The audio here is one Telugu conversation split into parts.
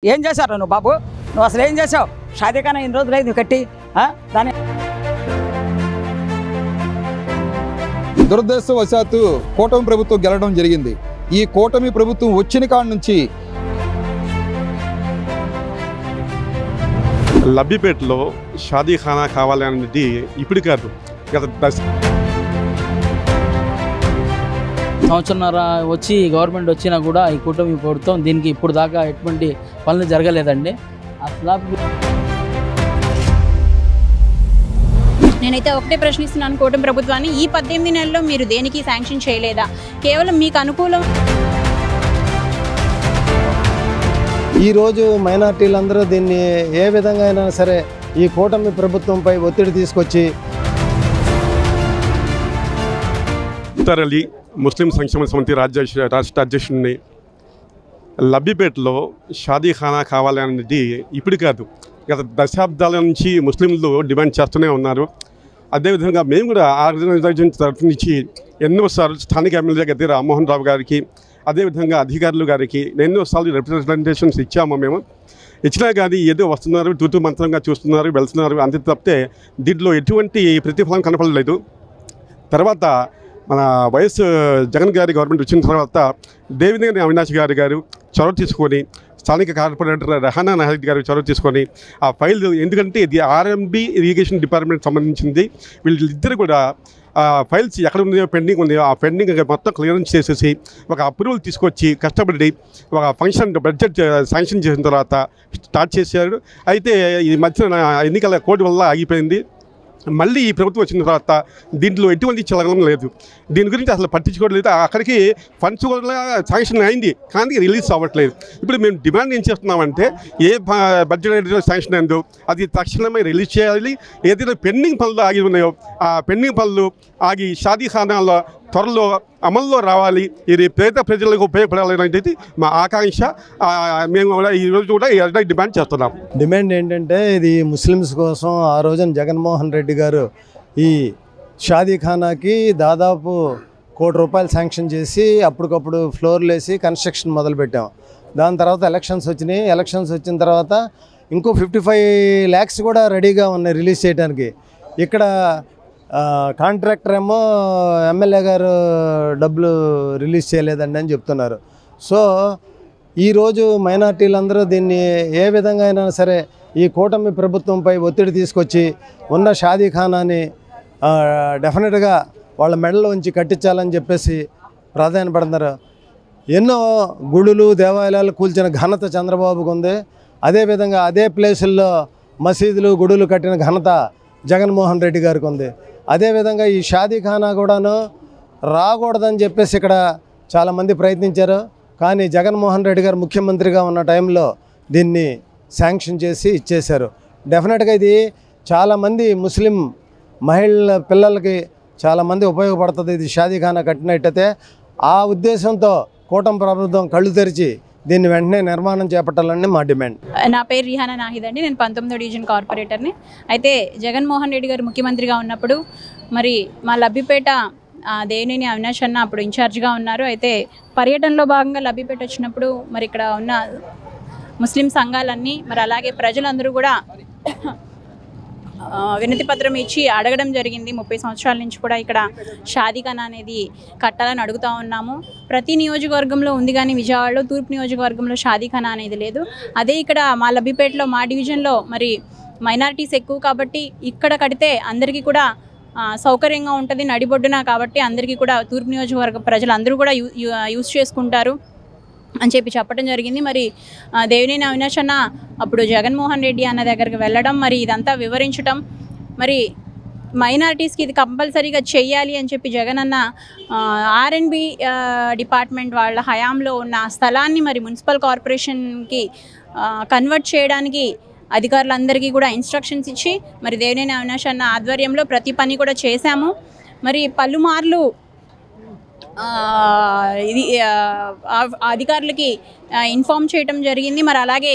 ఏం చేశారు నువ్వు బాబు? నువ్వు అసలు ఏం చేసావు? షాదీఖానా ఇన్ని రోజులు అయింది కట్టి దాని దురదృష్టవశాత్తు కూటమి ప్రభుత్వం గెలవడం జరిగింది. ఈ కూటమి ప్రభుత్వం వచ్చిన కాడి నుంచి లబ్బిపేటలో షాదీఖానా కావాలి అనేది ఇప్పుడు కాదు, గత సంవత్సరన్నర వచ్చి గవర్నమెంట్ వచ్చినా కూడా ఈ కూటమి ప్రభుత్వం దీనికి ఇప్పుడు దాకా ఎటువంటి పనులు జరగలేదండి. అసలు నేనైతే ఒకటే ప్రశ్నిస్తున్నాను కూటమి ప్రభుత్వాన్ని, ఈ 18 నెలల్లో మీరు దేనికి శాంక్షన్ చేయలేదా? కేవలం మీకు అనుకూలం. ఈరోజు మైనార్టీలందరూ దీన్ని ఏ విధంగా అయినా సరే ఈ కూటమి ప్రభుత్వంపై ఒత్తిడి తీసుకొచ్చి ఉత్తరలి ముస్లిం సంక్షేమ సమితి రాష్ట్ర అధ్యక్షుడిని లబ్బిపేటలో షాదీఖానా కావాలి అనేది ఇప్పుడు కాదు, గత దశాబ్దాల నుంచి ముస్లింలు డిమాండ్ చేస్తూనే ఉన్నారు. అదేవిధంగా మేము కూడా ఆర్గనైజేషన్ తరఫు నుంచి ఎన్నోసార్లు స్థానిక ఎమ్మెల్యే గద్దె రామ్మోహన్ రావు గారికి, అదేవిధంగా అధికారులు గారికి ఎన్నోసార్లు రిప్రజెంటేషన్స్ ఇచ్చాము. మేము ఇచ్చినా కానీ ఏదో వస్తున్నారు, తూతూ మంత్రంగా చూస్తున్నారు, వెళ్తున్నారు, అంతే తప్పితే దీంట్లో ఎటువంటి ప్రతిఫలం కనపడలేదు. తర్వాత మన వైఎస్ జగన్ గారి గవర్నమెంట్ వచ్చిన తర్వాత దేవినేని అవినాష్ గారు చొరవ తీసుకొని, స్థానిక కార్పొరేటర్ రెహానా నాయక్ గారు చొరవ తీసుకొని ఆ ఫైల్, ఎందుకంటే ఇది ఆర్ఎంబి ఇరిగేషన్ డిపార్ట్మెంట్ సంబంధించింది, వీళ్ళిద్దరు కూడా ఫైల్స్ ఎక్కడ ఉన్నాయో పెండింగ్ ఉన్నాయో ఆ పెండింగ్ మొత్తం క్లియరెన్స్ చేసేసి ఒక అప్రూవల్ తీసుకొచ్చి కష్టపడి ఒక ఫంక్షన్ బడ్జెట్ శాంక్షన్ చేసిన తర్వాత స్టార్ట్ చేశారు. అయితే ఈ మధ్య ఎన్నికల కోడ్ వల్ల ఆగిపోయింది. మళ్ళీ ఈ ప్రభుత్వం వచ్చిన తర్వాత దీంట్లో ఎటువంటి చలనం లేదు, దీని గురించి అసలు పట్టించుకోవట్లేదు. అక్కడికి ఫండ్స్ కూడా శాంక్షన్ అయింది కానీ రిలీజ్ అవ్వట్లేదు. ఇప్పుడు మేము డిమాండ్ ఏం చేస్తున్నామంటే ఏ బడ్జెట్ శాంక్షన్ అయిందో అది తక్షణమే రిలీజ్ చేయాలి. ఏదైతే పెండింగ్ పనులు ఆగి ఉన్నాయో ఆ పెండింగ్ పనులు ఆగి షాదీఖానాలో త్వరలో అమల్లో రావాలి. ఇది పేద ప్రజలకు ఉపయోగపడాలనేది మా ఆకాంక్ష. మేము కూడా ఈరోజు కూడా డిమాండ్ చేస్తున్నాం. డిమాండ్ ఏంటంటే ఇది ముస్లిమ్స్ కోసం ఆ రోజున జగన్మోహన్ రెడ్డి గారు ఈ షాదీఖానాకి దాదాపు ₹1 కోటి శాంక్షన్ చేసి అప్పటికప్పుడు ఫ్లోర్లు వేసి కన్స్ట్రక్షన్ మొదలుపెట్టాం. దాని తర్వాత ఎలక్షన్స్ వచ్చినాయి. ఎలక్షన్స్ వచ్చిన తర్వాత ఇంకో 55 lakhs కూడా రెడీగా ఉన్నాయి రిలీజ్ చేయడానికి. ఇక్కడ కాంట్రాక్టర్ ఏమో ఎమ్మెల్యే గారు డబ్బులు రిలీజ్ చేయలేదండి అని చెప్తున్నారు. సో ఈరోజు మైనార్టీలందరూ దీన్ని ఏ విధంగా అయినా సరే ఈ కూటమి ప్రభుత్వంపై ఒత్తిడి తీసుకొచ్చి ఉన్న షాదీఖానాని డెఫినెట్గా వాళ్ళ మెడలో ఉంచి కట్టించాలని చెప్పేసి ప్రాధాన్యపడుతున్నారు. ఎన్నో గుడులు దేవాలయాలు కూల్చిన ఘనత చంద్రబాబుకు ఉంది. అదేవిధంగా అదే ప్లేసుల్లో మసీదులు గుడులు కట్టిన ఘనత జగన్మోహన్ రెడ్డి గారికి ఉంది. అదేవిధంగా ఈ షాదీఖానా కూడాను రాకూడదని చెప్పేసి ఇక్కడ చాలామంది ప్రయత్నించారు. కానీ జగన్మోహన్ రెడ్డి గారు ముఖ్యమంత్రిగా ఉన్న టైంలో దీన్ని శాంక్షన్ చేసి ఇచ్చేశారు. డెఫినెట్గా ఇది చాలామంది ముస్లిం మహిళల పిల్లలకి చాలామంది ఉపయోగపడుతుంది ఇది షాదీఖానా కట్టినట్టయితే. ఆ ఉద్దేశంతో కూటమి ప్రభుత్వం కళ్ళు తెరిచి దీన్ని వెంటనే నిర్మాణం చేపట్టాలని మా డిమాండ్. నా పేరు రిహానా నాహిద్ అండి. నేను 19వ డివిజన్ కార్పొరేటర్ని. అయితే జగన్మోహన్ రెడ్డి గారు ముఖ్యమంత్రిగా ఉన్నప్పుడు మరి మా లబ్బిపేట దేవినేని అవినాష్ అన్న అప్పుడు ఇన్ఛార్జ్గా ఉన్నారు. అయితే పర్యటనలో భాగంగా లబ్బిపేట వచ్చినప్పుడు మరి ఇక్కడ ఉన్న ముస్లిం సంఘాలన్నీ మరి అలాగే ప్రజలందరూ కూడా వినతి పత్రం ఇచ్చి అడగడం జరిగింది. 30 సంవత్సరాల నుంచి కూడా ఇక్కడ షాదీఖానా అనేది కట్టాలని అడుగుతూ ఉన్నాము. ప్రతి నియోజకవర్గంలో ఉంది కానీ విజయవాడలో తూర్పు నియోజకవర్గంలో షాదీఖానా అనేది లేదు. అదే ఇక్కడ మా లబ్బిపేటలో మా డివిజన్లో మరి మైనారిటీస్ ఎక్కువ కాబట్టి ఇక్కడ కడితే అందరికీ కూడా సౌకర్యంగా ఉంటుంది, నడిబొడ్డున కాబట్టి అందరికీ కూడా తూర్పు నియోజకవర్గ ప్రజలందరూ కూడా యూజ్ చేసుకుంటారు అని చెప్పడం జరిగింది. మరి దేవినేని అవినాష్ అన్న అప్పుడు జగన్మోహన్ రెడ్డి అన్న దగ్గరికి వెళ్ళడం, మరి ఇదంతా వివరించడం, మరి మైనారిటీస్కి ఇది కంపల్సరీగా చెయ్యాలి అని చెప్పి జగన్ అన్న ఆర్ఎండ్బి డిపార్ట్మెంట్ వాళ్ళ హయాంలో ఉన్న స్థలాన్ని మరి మున్సిపల్ కార్పొరేషన్కి కన్వర్ట్ చేయడానికి అధికారులందరికీ కూడా ఇన్స్ట్రక్షన్స్ ఇచ్చి మరి దేవినేని అవినాష్ అన్న ఆధ్వర్యంలో ప్రతి పని కూడా చేశాము. మరి పలుమార్లు ఇది అధికారులకి ఇన్ఫామ్ చేయడం జరిగింది. మరి అలాగే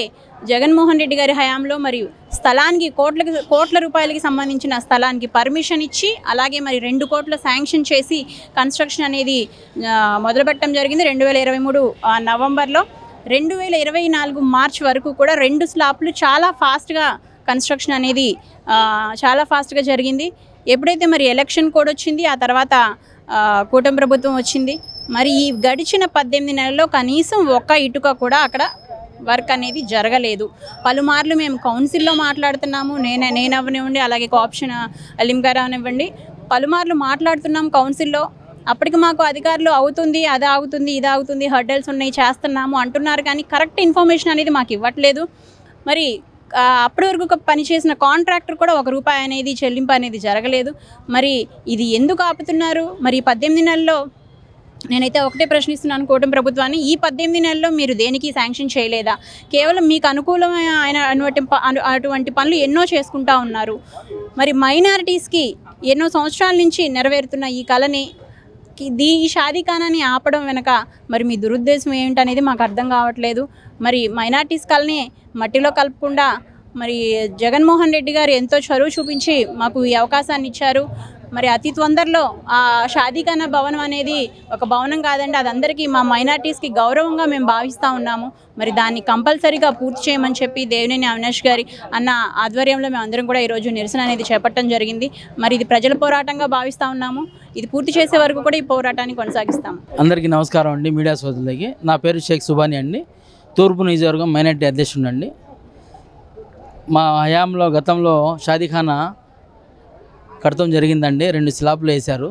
జగన్మోహన్ రెడ్డి గారి హయాంలో మరి స్థలానికి కోట్ల రూపాయలకి సంబంధించిన స్థలానికి పర్మిషన్ ఇచ్చి అలాగే మరి 2 కోట్ల శాంక్షన్ చేసి కన్స్ట్రక్షన్ అనేది మొదలుపెట్టడం జరిగింది 2023 నవంబర్లో. 2024 మార్చ్ వరకు కూడా 2 స్లాబ్లు చాలా ఫాస్ట్గా కన్స్ట్రక్షన్ అనేది చాలా ఫాస్ట్గా జరిగింది. ఎప్పుడైతే మరి ఎలక్షన్ కోడ్ వచ్చింది, ఆ తర్వాత కూటమి ప్రభుత్వం వచ్చింది, మరి ఈ గడిచిన 18 నెలల్లో కనీసం ఒక్క ఇటుక కూడా అక్కడ వర్క్ అనేది జరగలేదు. పలుమార్లు మేము కౌన్సిల్లో మాట్లాడుతున్నాము, నేను అవనివ్వండి, అలాగే కోఆప్షన్ అలీం గారు అవనివ్వండి, పలుమార్లు మాట్లాడుతున్నాం కౌన్సిల్లో. అప్పటికి మాకు అధికారులు అవుతుంది, అది ఆగుతుంది, ఇది ఆగుతుంది, హర్డల్స్ ఉన్నాయి, చేస్తున్నాము అంటున్నారు, కానీ కరెక్ట్ ఇన్ఫర్మేషన్ అనేది మాకు ఇవ్వట్లేదు. మరి అప్పటి వరకు పనిచేసిన కాంట్రాక్టర్ కూడా ₹1 అనేది చెల్లింపు అనేది జరగలేదు. మరి ఇది ఎందుకు ఆపుతున్నారు? మరి 18 నెలల్లో నేనైతే ఒకటే ప్రశ్నిస్తున్నాను కూటమి ప్రభుత్వాన్ని, ఈ 18 నెలల్లో మీరు దేనికి శాంక్షన్ చేయలేదా? కేవలం మీకు అనుకూలమైన అటువంటి పనులు ఎన్నో చేసుకుంటా ఉన్నారు. మరి మైనారిటీస్కి ఎన్నో సంవత్సరాల నుంచి నెరవేరుతున్న ఈ కళని, ఈ షాదీఖానాని ఆపడం వెనక మరి మీ దురుద్దేశం ఏంటనేది మాకు అర్థం కావట్లేదు. మరి మైనారిటీస్ కళని మట్టిలో కలపకుండా మరి జగన్మోహన్ రెడ్డి గారు ఎంతో చొరవ చూపించి మాకు ఈ అవకాశాన్ని ఇచ్చారు. మరి అతి తొందరలో ఆ షాదీఖానా భవనం అనేది ఒక భవనం కాదండి, అది అందరికీ మా మైనారిటీస్కి గౌరవంగా మేము భావిస్తూ ఉన్నాము. మరి దాన్ని కంపల్సరీగా పూర్తి చేయమని చెప్పి దేవినేని అవినాష్ గారి అన్న ఆధ్వర్యంలో మేము అందరం కూడా ఈరోజు నిరసన అనేది చేపట్టడం జరిగింది. మరి ఇది ప్రజల పోరాటంగా భావిస్తూ ఉన్నాము. ఇది పూర్తి చేసే వరకు కూడా ఈ పోరాటాన్ని కొనసాగిస్తాము. అందరికీ నమస్కారం అండి, మీడియా సోదరులకి. నా పేరు షేక్ సుబాని అండి, తూర్పు నియోజకవర్గం మైనార్టీ అధ్యక్షుడు అండి. మా హయాంలో గతంలో షాదీఖానా కడతం జరిగిందండి, 2 స్లాబ్లు వేశారు.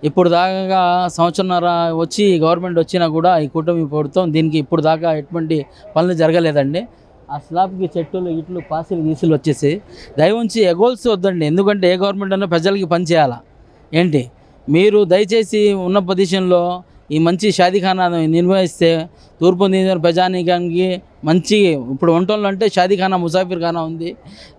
ఇప్పుడు దాకా సంవత్సరంన్నర వచ్చి గవర్నమెంట్ వచ్చినా కూడా ఈ కూటమి ప్రభుత్వం దీనికి ఇప్పుడు దాకా ఎటువంటి పనులు జరగలేదండి. ఆ స్లాబ్కి చెట్టులు ఇట్లు పాసులు గీసులు వచ్చేసి దయవుంచి ఎగోల్స్ వద్దండి. ఎందుకంటే ఏ గవర్నమెంట్ అన్నా ప్రజలకి పని చేయాలా ఏంటి? మీరు దయచేసి ఉన్న పొజిషన్లో ఈ మంచి షాదీఖానా నిర్వహిస్తే తూర్పు నియోజకవర్గ ప్రజానీకానికి మంచి, ఇప్పుడు వంటోళ్ళు అంటే షాదీఖానా, ముసాఫిర్ ఖానా ఉంది,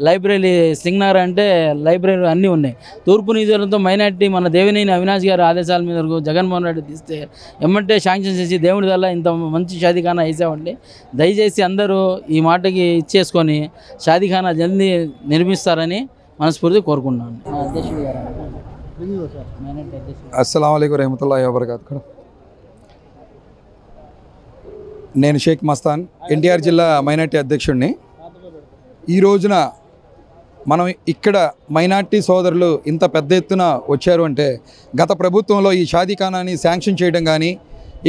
లైబ్రరీ సింగ్నగర్ అంటే లైబ్రరీ అన్నీ ఉన్నాయి. తూర్పు నియోజకవర్గంతో మైనార్టీ మన దేవినేని అవినాష్ గారి ఆదేశాల మీద జగన్మోహన్ రెడ్డి తీస్తే ఎమ్మంటే శాంక్షన్ చేసి దేవుడి వల్ల ఇంత మంచి షాదీఖానా వేసామండి. దయచేసి అందరూ ఈ మాటకి ఇచ్చేసుకొని షాదీఖానా జల్దీ నిర్మిస్తారని మనస్ఫూర్తి కోరుకున్నాను. అస్సలాము అలైకుం రహమతుల్లాహి వబరకాతుహు. నేను షేక్ మస్తాన్, ఎన్టీఆర్ జిల్లా మైనార్టీ అధ్యక్షుడిని. ఈ రోజున మనం ఇక్కడ మైనార్టీ సోదరులు ఇంత పెద్ద ఎత్తున వచ్చారు అంటే గత ప్రభుత్వంలో ఈ షాదీఖానాని శాంక్షన్ చేయడం కానీ,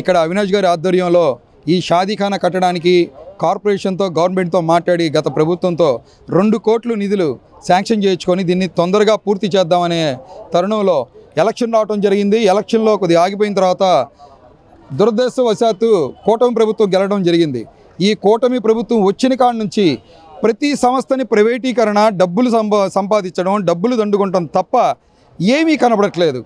ఇక్కడ అవినాష్ గారి ఆధ్వర్యంలో ఈ షాదీఖానా కట్టడానికి కార్పొరేషన్తో గవర్నమెంట్తో మాట్లాడి గత ప్రభుత్వంతో 2 కోట్ల నిధులు శాంక్షన్ చేయించుకొని దీన్ని తొందరగా పూర్తి చేద్దామనే తరుణంలో ఎలక్షన్ రావడం జరిగింది. ఎలక్షన్లో కొద్దిగా ఆగిపోయిన తర్వాత దురదృష్టవశాత్తు కూటమి ప్రభుత్వం గెలవడం జరిగింది. ఈ కూటమి ప్రభుత్వం వచ్చిన కాడ నుంచి ప్రతి సంస్థని ప్రైవేటీకరణ, డబ్బులు సంపాదించడం, డబ్బులు దండుకుంటాం తప్ప ఏమీ కనబడట్లేదు.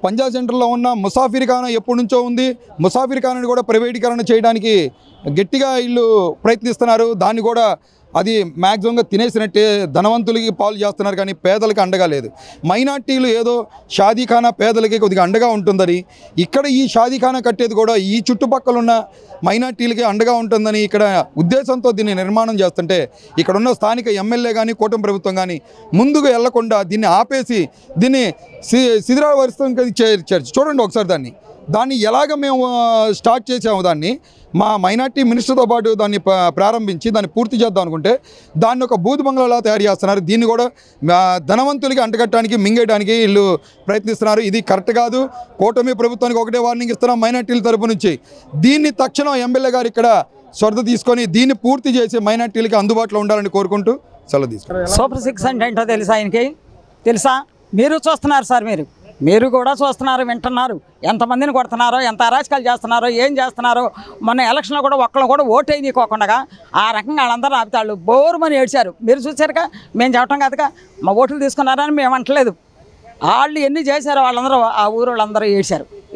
పంజాబ్ సెంటర్లో ఉన్న ముసాఫిర్ ఖానా ఎప్పటి నుంచో ఉంది. ముసాఫిర్ ఖానాని కూడా ప్రైవేటీకరణ చేయడానికి గట్టిగా వీళ్ళు ప్రయత్నిస్తున్నారు. దాన్ని కూడా అది మ్యాక్సిమంగా తినేసినట్టే ధనవంతులకి పాలు చేస్తున్నారు, కానీ పేదలకు అండగా లేదు. మైనార్టీలు ఏదో షాదీఖానా పేదలకి కొద్దిగా అండగా ఉంటుందని, ఇక్కడ ఈ షాదీఖానా కట్టేది కూడా ఈ చుట్టుపక్కల ఉన్న మైనార్టీలకి అండగా ఉంటుందని ఇక్కడ ఉద్దేశంతో దీన్ని నిర్మాణం చేస్తుంటే ఇక్కడ ఉన్న స్థానిక ఎమ్మెల్యే కానీ కూటమి ప్రభుత్వం కానీ ముందుకు వెళ్లకుండా దీన్ని ఆపేసి దీన్ని శిథిలావస్థకి చేర్చారు. చూడండి ఒకసారి దాన్ని ఎలాగ మేము స్టార్ట్ చేసాము, దాన్ని మా మైనార్టీ మినిస్టర్తో పాటు దాన్ని ప్రారంభించి దాన్ని పూర్తి చేద్దాం అనుకుంటే దాన్ని ఒక బూత్ బంగ్లాలా తయారు చేస్తున్నారు. దీన్ని కూడా ధనవంతులకి అంటగట్టడానికి, మింగేయడానికి వీళ్ళు ప్రయత్నిస్తున్నారు. ఇది కరెక్ట్ కాదు. కూటమి ప్రభుత్వానికి ఒకటే వార్నింగ్ ఇస్తున్నాం మైనార్టీల తరపు నుంచి. దీన్ని తక్షణం ఎమ్మెల్యే గారు ఇక్కడ శ్రద్ధ తీసుకొని దీన్ని పూర్తి చేసి మైనార్టీలకి అందుబాటులో ఉండాలని కోరుకుంటూ సెలవు తీసుకుంటారు. సూపర్ 6 అంటే ఏంటో తెలుసా? ఆయనకి తెలుసా? మీరు చూస్తున్నారు సార్, మీరు కూడా చూస్తున్నారు, వింటున్నారు. ఎంతమందిని కొడుతున్నారో, ఎంత అరాచకాలు చేస్తున్నారో, ఏం చేస్తున్నారో. మొన్న ఎలక్షన్లో కూడా ఒక్కళ్ళు కూడా ఓటు వేయకోకుండా ఆ రకంగా వాళ్ళందరూ ఆపుతాళ్ళు బోరుమని ఏడ్చారు. మీరు చూసారుగా, మేము చెప్పటం కాదుగా, మా ఓట్లు తీసుకున్నారని మేము అంటలేదు. వాళ్ళు ఎన్ని చేశారో వాళ్ళందరూ, ఆ ఊరు వాళ్ళందరూ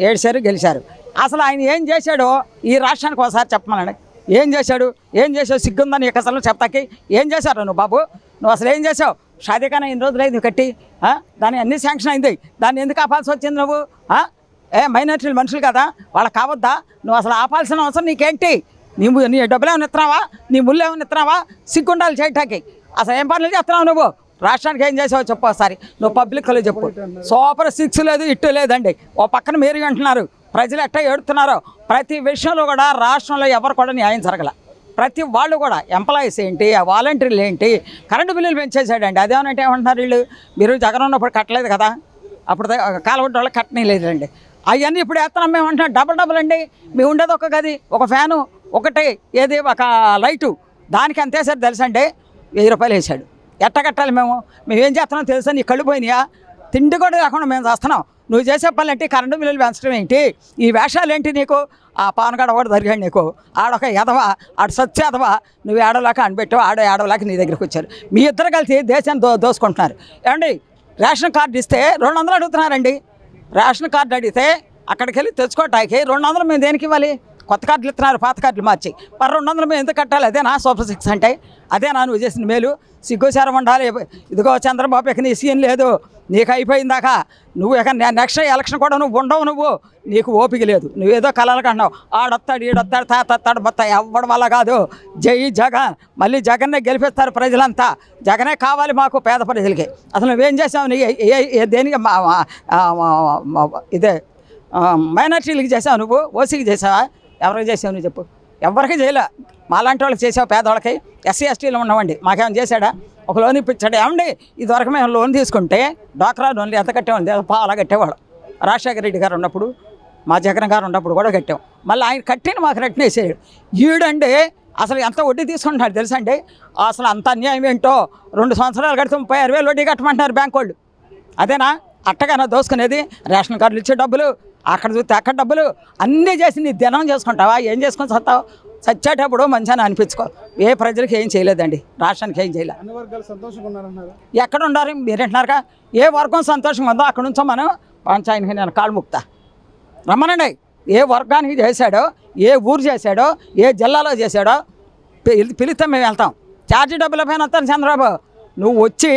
ఏడ్చారు, గెలిచారు. అసలు ఆయన ఏం చేశాడో ఈ రాష్ట్రానికి ఒకసారి చెప్పమన్నాడు. ఏం చేశాడు సిగ్గుందని ఇక అసలు చెప్తాకి ఏం చేశారు నువ్వు బాబు? నువ్వు అసలు ఏం చేసావు? షాదీఖానా ఇన్ని రోజులు అయింది కట్టి, దాన్ని అన్ని శాంక్షన్ అయింది, దాన్ని ఎందుకు ఆపాల్సి వచ్చింది నువ్వు? మైనార్టీలు మనుషులు కదా, వాళ్ళకి కావద్దా? నువ్వు అసలు ఆపాల్సిన అవసరం నీకేంటి? నీ డబ్బులు ఏమైనా ఇస్తున్నావా? నీ ముళ్ళు ఏమైనా ఇస్తున్నావా? సిగ్గుండాలి చేయటానికి. అసలు ఏం పనులు చేస్తున్నావు నువ్వు? రాష్ట్రానికి ఏం చేసావో చెప్పు ఒకసారి. నువ్వు పబ్లిక్లో చెప్పు. సూపర్ 6 లేదు, ఇట్టు లేదండి. ఓ పక్కన మీరు అంటున్నారు, ప్రజలు ఎట్లా ఏడుతున్నారో ప్రతి విషయంలో కూడా రాష్ట్రంలో ఎవరు కూడా న్యాయం జరగల. ప్రతి వాళ్ళు కూడా ఎంప్లాయీస్ ఏంటి, ఆ వాలంటీర్లు ఏంటి, కరెంటు బిల్లులు పెంచేసాడండి. అదేమనంటే ఏమంటున్నారు వీళ్ళు, మీరు జగన్ ఉన్నప్పుడు కట్టలేదు కదా, అప్పుడు కాలగొట్ట వాళ్ళకి కట్టనీయలేదండి. అవన్నీ ఇప్పుడు వేస్తున్నాం మేము అంటున్నాం. డబుల్ అండి. మేము ఉండేది ఒక గది, ఒక ఫ్యాను, ఒకటి ఏది ఒక లైటు, దానికి అంతే సార్ తెలుసండి 1000 రూపాయలు వేసాడు. ఎట్ట కట్టాలి మేమేం చేస్తున్నాం తెలుసా? నీ కళ్ళు పోయినాయా? తిండి కూడా లేకుండా మేము చేస్తున్నాం. నువ్వు చేసే పనులు ఏంటి? కరెంటు బిల్లులు పెంచడం ఏంటి? ఈ వేషాలు ఏంటి నీకు? ఆ పానగాడ కూడా జరిగాడు నీకు. ఆడొక ఎదవా, ఆడు సత్య ఎదవా, నువ్వు ఏడవలాక అనిపెట్టావు, ఏడవలాక నీ దగ్గరికి వచ్చారు. మీ ఇద్దరు కలిసి దేశాన్ని దోసుకుంటున్నారు. ఏమండి, రేషన్ కార్డు ఇస్తే 200 అడుగుతున్నారండి. రేషన్ కార్డు అడిగితే అక్కడికి వెళ్ళి తెచ్చుకోవటానికి 200 మేము దేనికి ఇవ్వాలి? కొత్త కార్డులు ఇస్తున్నారు, పాత కార్డులు మార్చి. మరి 200 మేము ఎందుకు కట్టాలి? అదేనా సూపర్ 6 అంటే? అదేనా నువ్వు చేసిన మేలు? సిగ్గుచారం ఉండాలి. ఇదిగో చంద్రబాబు ఇక నీ సీన్ లేదు, నీకు అయిపోయిందాక. నువ్వు ఇక నెక్స్ట్ ఎలక్షన్ కూడా నువ్వు ఉండవు, నువ్వు నీకు ఓపిక లేదు. నువ్వేదో కలలకు అంటున్నావు, ఆడొస్తాడు ఈడొస్తాడు తాతొస్తాడు మొత్తం ఎవ్వడం వల్ల కాదు. జై జగన్, మళ్ళీ జగన్నే గెలిపిస్తారు ప్రజలంతా. జగనే కావాలి మాకు పేద ప్రజలకి. అసలు నువ్వేం చేసావు? దేనికి ఇదే మైనార్టీలకు చేసావు నువ్వు? ఓసీకి చేసావా? ఎవరికి చేసావు నువ్వు చెప్పు? ఎవరికి చేయలే. మాలాంటి వాళ్ళకి చేసావు, పేదవాళ్ళకి. ఎస్సీ ఎస్టీలో ఉన్నామండి, మాకేమైనా చేశాడా? ఒక లోన్ ఇప్పించాడు. ఏమండి, ఇదివరకు మేము లోన్ తీసుకుంటే డ్వాక్రా లోన్లు ఎంత కట్టేవాడి? అలా కట్టేవాడు. రాజశేఖర రెడ్డి గారు ఉన్నప్పుడు, మా జగన్ గారు ఉన్నప్పుడు కూడా కట్టాం. మళ్ళీ ఆయన కట్టిన మాకు రిటర్న్ వేసాడు. ఈడండి అసలు ఎంత వడ్డీ తీసుకుంటున్నాడు తెలుసా అండి? అసలు అంత అన్యాయం ఏంటో. 2 సంవత్సరాలు కడితే 36,000 వడ్డీ కట్టమంటున్నారు బ్యాంక్ వాళ్ళు. అదేనా అట్టగానా దోసుకునేది? రేషన్ కార్డులు ఇచ్చే డబ్బులు, అక్కడ చూస్తే అక్కడ డబ్బులు, అన్నీ చేసి నీ దినం చేసుకుంటావా? ఏం చేసుకొని చస్తావు? చచ్చేటప్పుడు మంచిగా అనిపించుకో. ఏ ప్రజలకు ఏం చేయలేదండి, రాష్ట్రానికి ఏం చేయలేదు. అన్ని వర్గాలు సంతోషంగా ఉన్నారన్నారు. ఎక్కడ ఉండాలి మీరంటున్నారుగా? ఏ వర్గం సంతోషంగా ఉందో అక్కడ నుంచో మనం పంచాయతీకి నేను కాలు ముక్తా రమ్మనండి. ఏ వర్గానికి చేశాడో, ఏ ఊరు చేశాడో, ఏ జిల్లాలో చేశాడో పిలిస్తే మేము వెళ్తాం. ఛార్జీ డబ్బుల పైన వస్తాను చంద్రబాబు, నువ్వు వచ్చి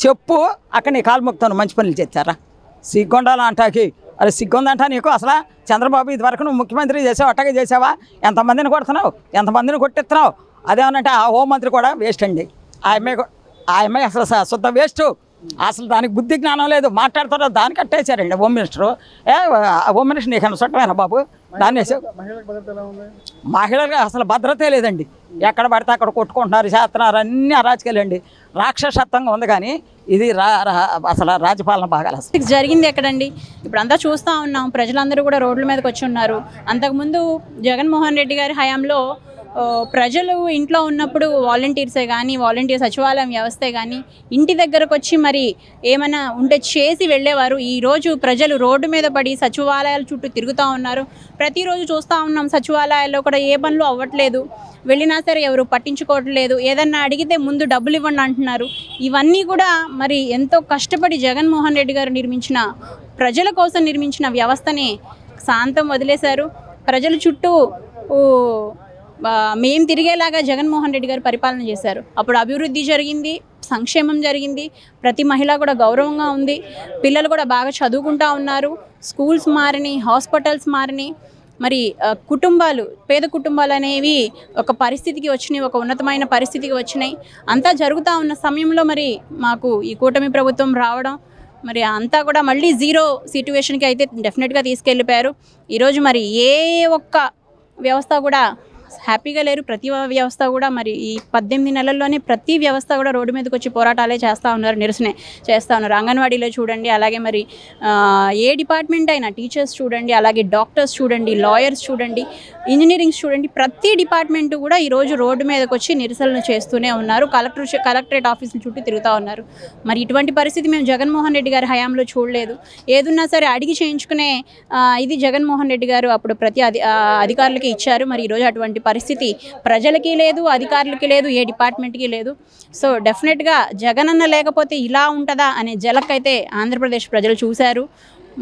చెప్పు, అక్కడ నీ కాలు ముక్తాను. మంచి పనులు చేస్తారా? సిగ్గుండాలి అంటాకి. అరే సిగ్గుందంటా నీకు? అసలు చంద్రబాబు ఇదివరకు నువ్వు ముఖ్యమంత్రి చేసావు, అట్టగే చేసావా? ఎంతమందిని కొడుతున్నావు, ఎంతమందిని కొట్టిస్తున్నావు? అదేమనంటే ఆ హోంమంత్రి కూడా వేస్ట్ అండి. ఆ అమ్మాయి అసలు శుద్ధ వేస్ట్. అసలు దానికి బుద్ధి జ్ఞానం లేదు. మాట్లాడుతారో దానికి కట్టేశారండి హోమ్ మినిస్టరు. హోమ్ మినిస్టర్ నీకన్నా చుట్టమేనా బాబు? దాన్ని వేసావు. మహిళలకు అసలు భద్రతే లేదండి. ఎక్కడ పడితే అక్కడ కొట్టుకుంటున్నారు, చేస్తున్నారు, అన్నీ అరాచకాలండి. రాక్షసత్వంగా ఉంది. కానీ ఇది అసలు రాజ్యపాలన బాగాలి. అసలు జరిగింది ఎక్కడండి? ఇప్పుడు అంతా చూస్తూ ఉన్నాం, ప్రజలందరూ కూడా రోడ్ల మీదకి వచ్చి ఉన్నారు. అంతకుముందు జగన్మోహన్ రెడ్డి గారి హయాంలో ప్రజలు ఇంట్లో ఉన్నప్పుడు వాలంటీర్సే కానీ, వాలంటీర్ సచివాలయం వ్యవస్థే కానీ ఇంటి దగ్గరకు వచ్చి మరి ఏమైనా ఉంటే చేసి వెళ్ళేవారు. ఈరోజు ప్రజలు రోడ్డు మీద పడి సచివాలయాల చుట్టూ తిరుగుతూ ఉన్నారు. ప్రతిరోజు చూస్తూ ఉన్నాం, సచివాలయాల్లో కూడా ఏ పనులు అవ్వట్లేదు. వెళ్ళినా సరే ఎవరు పట్టించుకోవట్లేదు. ఏదన్నా అడిగితే ముందు డబ్బులు ఇవ్వండి అంటున్నారు. ఇవన్నీ కూడా మరి ఎంతో కష్టపడి జగన్మోహన్ రెడ్డి గారు నిర్మించిన, ప్రజల కోసం నిర్మించిన వ్యవస్థని శాంతం వదిలేశారు. ప్రజల చుట్టూ మేము తిరిగేలాగా జగన్మోహన్ రెడ్డి గారు పరిపాలన చేశారు. అప్పుడు అభివృద్ధి జరిగింది, సంక్షేమం జరిగింది, ప్రతి మహిళ కూడా గౌరవంగా ఉంది, పిల్లలు కూడా బాగా చదువుకుంటూ ఉన్నారు, స్కూల్స్ మారినాయి, హాస్పిటల్స్ మారినాయి. మరి కుటుంబాలు, పేద కుటుంబాలు అనేవి ఒక పరిస్థితికి వచ్చినాయి, ఒక ఉన్నతమైన పరిస్థితికి వచ్చినాయి. అంతా జరుగుతూ ఉన్న సమయంలో మరి మాకు ఈ కూటమి ప్రభుత్వం రావడం, మరి అంతా కూడా మళ్ళీ జీరో సిట్యువేషన్కి అయితే డెఫినెట్గా తీసుకెళ్ళిపోయారు. ఈరోజు మరి ఏ ఒక్క వ్యవస్థ కూడా హ్యాపీగా లేరు. ప్రతి వ్యవస్థ కూడా మరి ఈ 18 నెలల్లోనే ప్రతి వ్యవస్థ కూడా రోడ్డు మీదకి వచ్చి పోరాటాలే చేస్తూ ఉన్నారు, నిరసన చేస్తూ ఉన్నారు. అంగన్వాడీలో చూడండి, అలాగే మరి ఏ డిపార్ట్మెంట్ అయినా, టీచర్స్ చూడండి, అలాగే డాక్టర్స్ చూడండి, లాయర్స్ చూడండి, ఇంజనీరింగ్స్ చూడండి, ప్రతి డిపార్ట్మెంట్ కూడా ఈరోజు రోడ్డు మీదకి వచ్చి నిరసనలు చేస్తూనే ఉన్నారు. కలెక్టరేట్ ఆఫీసుల చుట్టూ తిరుగుతూ ఉన్నారు. మరి ఇటువంటి పరిస్థితి మేము జగన్మోహన్ రెడ్డి గారి హయాంలో చూడలేదు. ఏదున్నా సరే అడిగి చేయించుకునే ఇది జగన్మోహన్ రెడ్డి గారు అప్పుడు ప్రతి అధికారులకి ఇచ్చారు. మరి ఈరోజు అటువంటి పరిస్థితి ప్రజలకి లేదు, అధికారులకి లేదు, ఏ డిపార్ట్మెంట్కి లేదు. సో డెఫినెట్గా జగనన్న లేకపోతే ఇలా ఉంటుందా అనే జలకైతే ఆంధ్రప్రదేశ్ ప్రజలు చూశారు.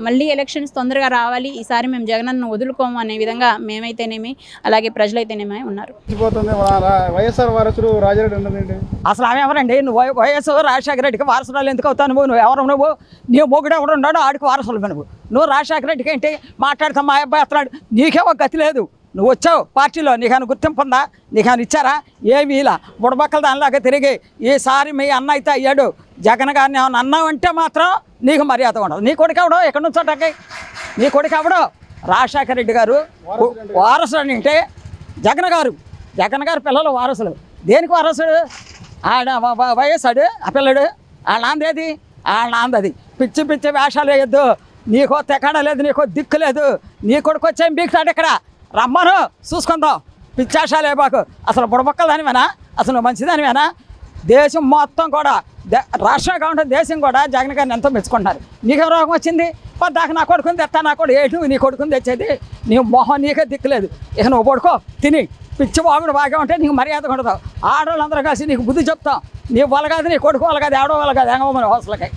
మళ్ళీ ఎలక్షన్స్ తొందరగా రావాలి, ఈసారి మేము జగనన్న వదులుకోము అనే విధంగా మేమైతేనేమి అలాగే ప్రజలైతేనేమి ఉన్నారు. వైఎస్ఆర్ వారసుడు రాజారెడ్డి ఉన్నదండి. అసలు ఆమె ఎవరండి? నువ్వు వైఎస్ రాజశేఖర రెడ్డికి వారసురాలు ఎందుకు అవుతావు? నువ్వు ఎవరు? నువ్వు నీ మొగుడు ఎవడు ఉన్నాడో ఆడికి వారసులు నువ్వు రాజశేఖర రెడ్డికి ఏంటి మాట్లాడతావు? మా అబ్బాయి అతడు నీకే ఒక గతి లేదు. నువ్వు వచ్చావు పార్టీలో, నీకైనా గుర్తింపు ఉందా? నీకైనా ఇచ్చారా? ఏమీ ఇలా బుడబక్కల దానిలాగా తిరిగి ఈసారి మీ అన్న అయితే అయ్యాడు. జగన్ గారిని ఏమన్నా అన్నావంటే మాత్రం నీకు మర్యాద ఉండదు. నీ కొడుకు ఎవడో ఎక్కడి నుంచోటాకి? నీ కొడుకు ఎవడో? రాజశేఖర రెడ్డి గారు వారసుడు అంటే జగన్ గారు పిల్లలు వారసులు. దేనికి వారసుడు? ఆడ వయస్సాడు ఆ పిల్లడు. వాళ్ళ నాందేది, వాళ్ళ నాందది. పిచ్చి పిచ్చి వేషాలు వేయొద్దు. నీకో తెకాడ లేదు, నీకో దిక్కు లేదు. నీ కొడుకు వచ్చేం బీక్తాడు ఇక్కడ, రమ్మను చూసుకుందాం. పిచ్చాషాలు వేయబాకు. అసలు బుడబొక్కల దానివేనా? అసలు మంచిదానివేనా? దేశం మొత్తం కూడా రాష్ట్రంగా కాకుండా దేశం కూడా జగన్ గారిని ఎంతో మెచ్చుకుంటున్నారు. నీకేం రోగం వచ్చింది? పద్దాక నా కొడుకుని తెస్తా, నా కొడుకు ఏటు నీ కొడుకుని తెచ్చేది? నీ మొహం నీకే దిక్కులేదు. ఇక నువ్వు పడుకో తిని. పిచ్చి బాగుడు బాగా ఉంటే నీకు మర్యాద ఉండదు. ఆడవాళ్ళందరూ కలిసి నీకు బుద్ధి చెప్తాం. నీ వలగాది, నీ కొడుకు వలగాది, ఆడో వలగాది, ఎంగమని హోసలకి.